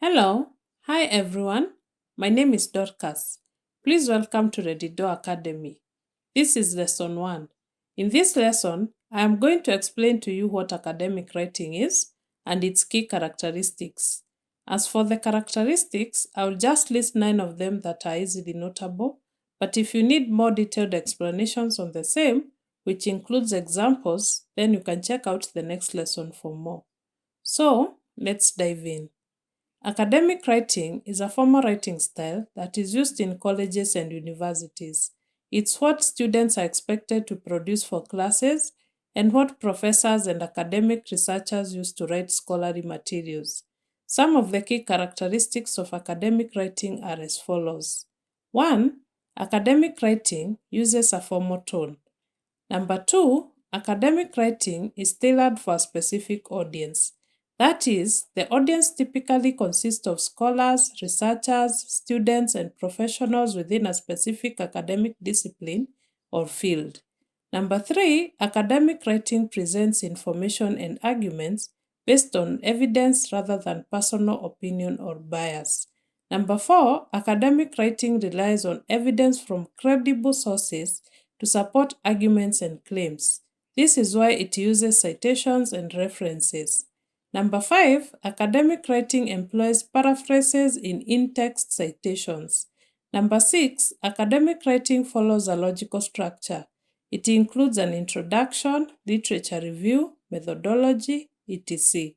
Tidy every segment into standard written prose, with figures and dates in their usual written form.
Hello, hi everyone. My name is Dorcas. Please welcome to Reddydoracademy. This is lesson 1. In this lesson, I am going to explain to you what academic writing is and its key characteristics. As for the characteristics, I will just list 9 of them that are easily notable, but if you need more detailed explanations on the same, which includes examples, then you can check out the next lesson for more. So, let's dive in. Academic writing is a formal writing style that is used in colleges and universities. It's what students are expected to produce for classes and what professors and academic researchers use to write scholarly materials. Some of the key characteristics of academic writing are as follows. 1. Academic writing uses a formal tone. Number 2, academic writing is tailored for a specific audience. That is, the audience typically consists of scholars, researchers, students, and professionals within a specific academic discipline or field. Number 3, academic writing presents information and arguments based on evidence rather than personal opinion or bias. Number 4, academic writing relies on evidence from credible sources to support arguments and claims. This is why it uses citations and references. Number 5, academic writing employs paraphrases in in-text citations. Number 6, academic writing follows a logical structure. It includes an introduction, literature review, methodology, etc.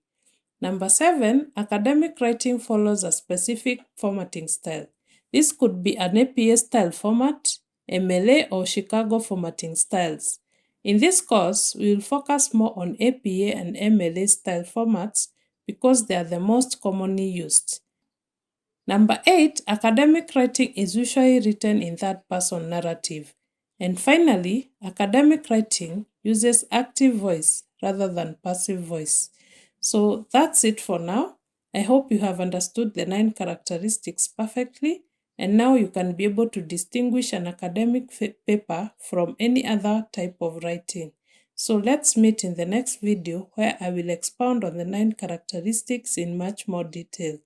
Number 7, academic writing follows a specific formatting style. This could be an APA style format, MLA, or Chicago formatting styles. In this course, we will focus more on APA and MLA style formats because they are the most commonly used. Number 8, academic writing is usually written in third-person narrative. And finally, academic writing uses active voice rather than passive voice. So that's it for now. I hope you have understood the 9 characteristics perfectly, and now you can be able to distinguish an academic paper from any other type of writing. So let's meet in the next video where I will expound on the 9 characteristics in much more detail.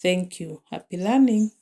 Thank you. Happy learning.